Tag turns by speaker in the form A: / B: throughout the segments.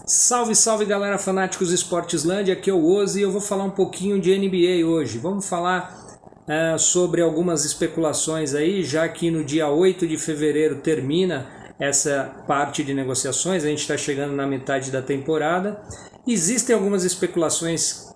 A: Salve, salve galera fanáticos do Esporteslândia, aqui é o Ozi e eu vou falar um pouquinho de NBA hoje. Vamos falar sobre algumas especulações aí, já que no dia 8 de fevereiro termina essa parte de negociações, a gente está chegando na metade da temporada. Existem algumas especulações,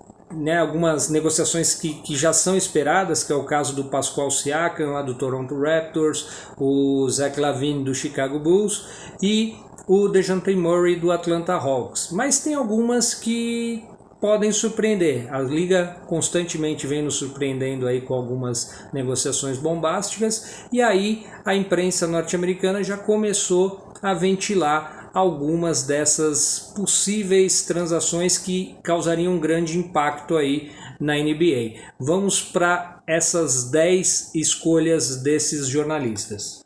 A: algumas negociações que já são esperadas, que é o caso do Pascal Siakam lá do Toronto Raptors, o Zach LaVine do Chicago Bulls e o DeJounte Murray do Atlanta Hawks. Mas tem algumas que podem surpreender. A liga constantemente vem nos surpreendendo aí com algumas negociações bombásticas, e aí a imprensa norte-americana já começou a ventilar algumas dessas possíveis transações que causariam um grande impacto aí na NBA. Vamos para essas 10 escolhas desses jornalistas.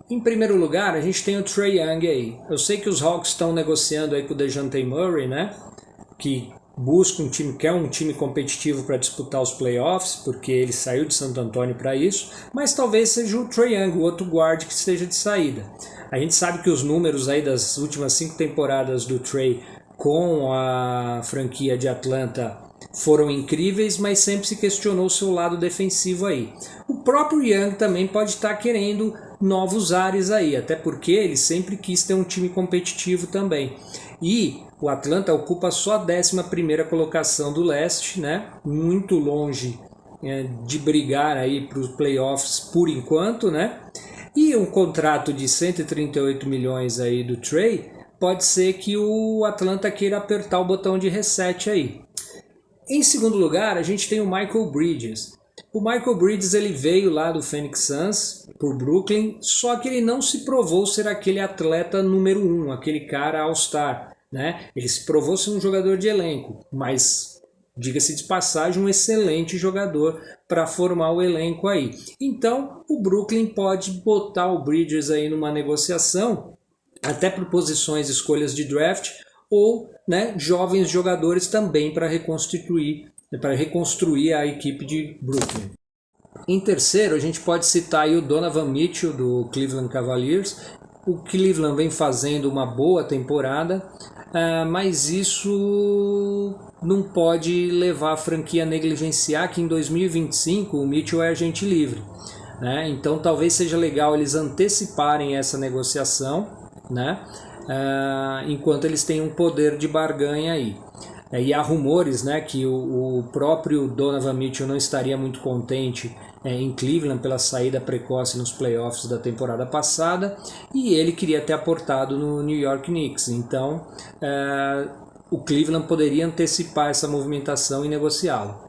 A: Em primeiro lugar, a gente tem o Trae Young aí. Eu sei que os Hawks estão negociando aí com o DeJounte Murray, que busca um time, quer um time competitivo para disputar os playoffs, porque ele saiu de Santo Antônio para isso, mas talvez seja o Trae Young, o outro guard que esteja de saída. A gente sabe que os números aí das últimas 5 temporadas do Trae com a franquia de Atlanta foram incríveis, mas sempre se questionou o seu lado defensivo aí. O próprio Young também pode estar querendo novos ares aí, até porque ele sempre quis ter um time competitivo também. E o Atlanta ocupa só a 11ª colocação do leste, muito longe de brigar aí para os playoffs por enquanto, E um contrato de 138 milhões aí do Trae, pode ser que o Atlanta queira apertar o botão de reset aí. Em segundo lugar, a gente tem o Michael Bridges. O Michael Bridges ele veio lá do Phoenix Suns por Brooklyn, só que ele não se provou ser aquele atleta número 1, aquele cara All-Star. Ele se provou ser um jogador de elenco, mas, diga-se de passagem, um excelente jogador para formar o elenco aí. Então, o Brooklyn pode botar o Bridges aí numa negociação, até por posições, escolhas de draft, ou jovens jogadores também para reconstruir a equipe de Brooklyn. Em terceiro, a gente pode citar aí o Donovan Mitchell do Cleveland Cavaliers. O Cleveland vem fazendo uma boa temporada, mas isso não pode levar a franquia a negligenciar que em 2025 o Mitchell é agente livre. Então talvez seja legal eles anteciparem essa negociação, enquanto eles têm um poder de barganha aí. E há rumores que o próprio Donovan Mitchell não estaria muito contente em Cleveland pela saída precoce nos playoffs da temporada passada, e ele queria ter aportado no New York Knicks. Então o Cleveland poderia antecipar essa movimentação e negociá-lo.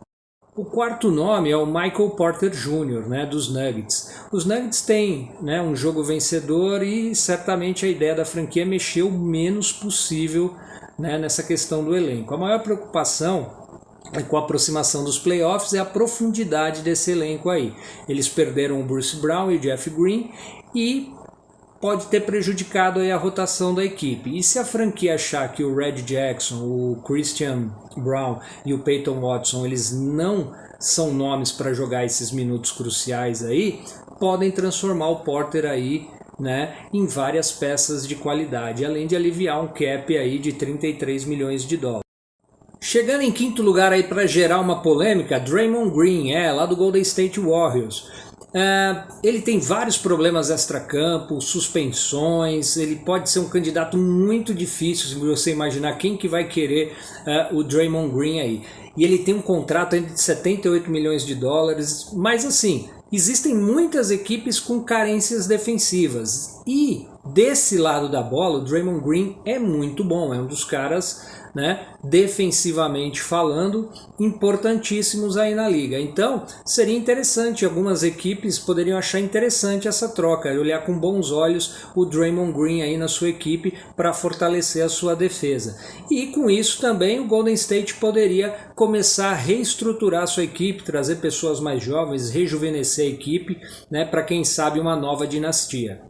A: O quarto nome é o Michael Porter Jr., dos Nuggets. Os Nuggets têm um jogo vencedor e certamente a ideia da franquia é mexer o menos possível nessa questão do elenco. A maior preocupação com a aproximação dos playoffs é a profundidade desse elenco aí. Eles perderam o Bruce Brown e o Jeff Green e pode ter prejudicado aí a rotação da equipe. E se a franquia achar que o Red Jackson, o Christian Brown e o Peyton Watson eles não são nomes para jogar esses minutos cruciais aí, podem transformar o Porter aí em várias peças de qualidade, além de aliviar um cap aí de 33 milhões de dólares. Chegando em quinto lugar aí para gerar uma polêmica, Draymond Green, lá do Golden State Warriors. Ele tem vários problemas extracampo, suspensões, ele pode ser um candidato muito difícil se você imaginar quem que vai querer o Draymond Green aí. E ele tem um contrato de 78 milhões de dólares, mas assim, existem muitas equipes com carências defensivas e desse lado da bola o Draymond Green é muito bom, é um dos caras defensivamente falando, importantíssimos aí na liga. Então, seria interessante, algumas equipes poderiam achar interessante essa troca, olhar com bons olhos o Draymond Green aí na sua equipe para fortalecer a sua defesa. E com isso também o Golden State poderia começar a reestruturar a sua equipe, trazer pessoas mais jovens, rejuvenescer a equipe, para quem sabe uma nova dinastia.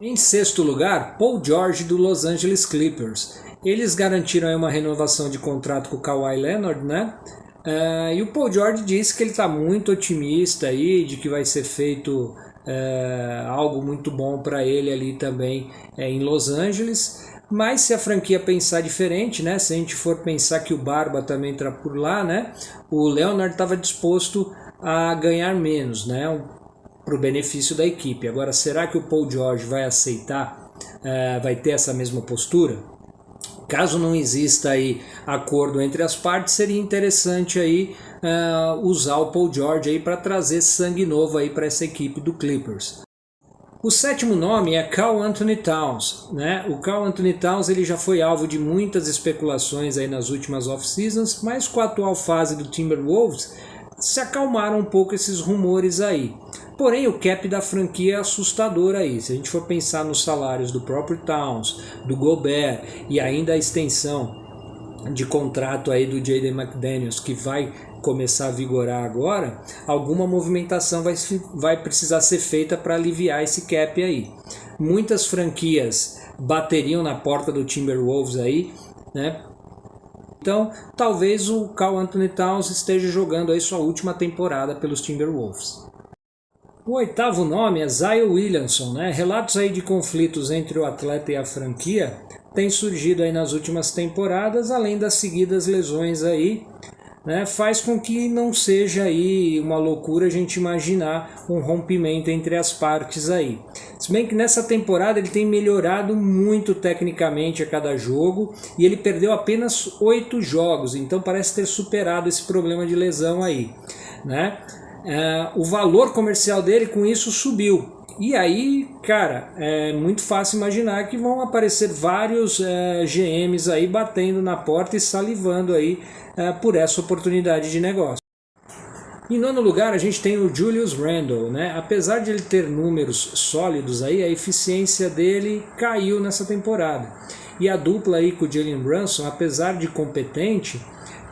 A: Em sexto lugar, Paul George do Los Angeles Clippers. Eles garantiram aí uma renovação de contrato com o Kawhi Leonard, e o Paul George disse que ele está muito otimista aí, de que vai ser feito algo muito bom para ele ali também em Los Angeles. Mas se a franquia pensar diferente, né, se a gente for pensar que o Barba também está por lá, né, o Leonard estava disposto a ganhar menos, né, para o benefício da equipe. Agora, será que o Paul George vai aceitar, vai ter essa mesma postura? Caso não exista aí acordo entre as partes, seria interessante aí usar o Paul George aí para trazer sangue novo aí para essa equipe do Clippers. O sétimo nome é Karl-Anthony Towns, né? O Karl-Anthony Towns ele já foi alvo de muitas especulações aí nas últimas off-seasons, mas com a atual fase do Timberwolves se acalmaram um pouco esses rumores aí. Porém, o cap da franquia é assustador aí. Se a gente for pensar nos salários do próprio Towns, do Gobert e ainda a extensão de contrato aí do Jaden McDaniels, que vai começar a vigorar agora, alguma movimentação vai precisar ser feita para aliviar esse cap aí. Muitas franquias bateriam na porta do Timberwolves aí, né? Então, talvez o Karl-Anthony Towns esteja jogando aí sua última temporada pelos Timberwolves. O oitavo nome é Zion Williamson, né? Relatos aí de conflitos entre o atleta e a franquia têm surgido aí nas últimas temporadas, além das seguidas lesões aí, né? Faz com que não seja aí uma loucura a gente imaginar um rompimento entre as partes aí. Se bem que nessa temporada ele tem melhorado muito tecnicamente a cada jogo e ele perdeu apenas 8 jogos, então parece ter superado esse problema de lesão aí, né? O valor comercial dele com isso subiu. E aí, cara, é muito fácil imaginar que vão aparecer vários GMs aí batendo na porta e salivando aí por essa oportunidade de negócio. Em nono lugar, a gente tem o Julius Randle, né? Apesar de ele ter números sólidos aí, a eficiência dele caiu nessa temporada. E a dupla aí com o Jalen Brunson, apesar de competente,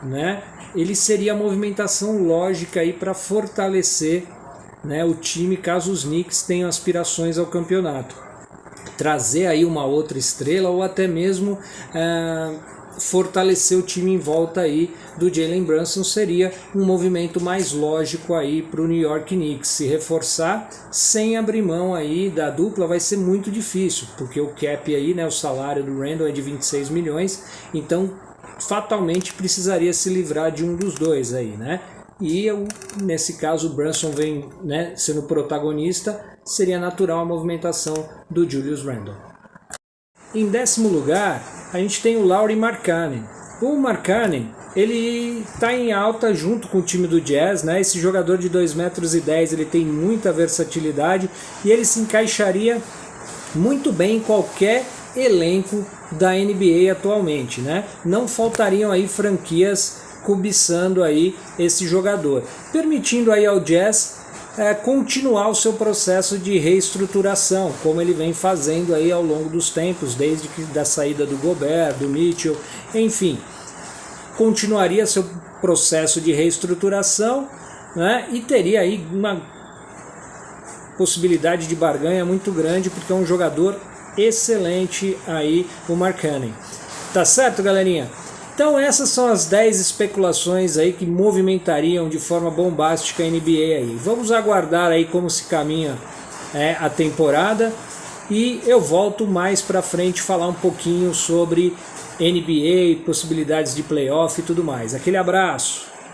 A: né, ele seria a movimentação lógica aí para fortalecer, né, o time caso os Knicks tenham aspirações ao campeonato. Trazer aí uma outra estrela ou até mesmo fortalecer o time em volta aí do Jalen Brunson seria um movimento mais lógico aí para o New York Knicks. Se reforçar sem abrir mão aí da dupla vai ser muito difícil, porque o cap aí, né, o salário do Randle é de 26 milhões, então fatalmente precisaria se livrar de um dos dois aí, né? E nesse caso o Brunson vem, né, sendo protagonista, seria natural a movimentação do Julius Randle. Em décimo lugar, a gente tem o Lauri Markkanen. O Markkanen, ele está em alta junto com o time do Jazz, né? Esse jogador de 2,10 metros, ele tem muita versatilidade e ele se encaixaria muito bem em qualquer elenco da NBA atualmente, né? Não faltariam aí franquias cobiçando aí esse jogador, permitindo aí ao Jazz continuar o seu processo de reestruturação, como ele vem fazendo aí ao longo dos tempos, desde que da saída do Gobert, do Mitchell, enfim, continuaria seu processo de reestruturação, né? E teria aí uma possibilidade de barganha muito grande, porque é um jogador excelente aí, o Markkanen. Tá certo, galerinha? Então essas são as 10 especulações aí que movimentariam de forma bombástica a NBA aí. Vamos aguardar aí como se caminha a temporada e eu volto mais pra frente falar um pouquinho sobre NBA, possibilidades de playoff e tudo mais. Aquele abraço!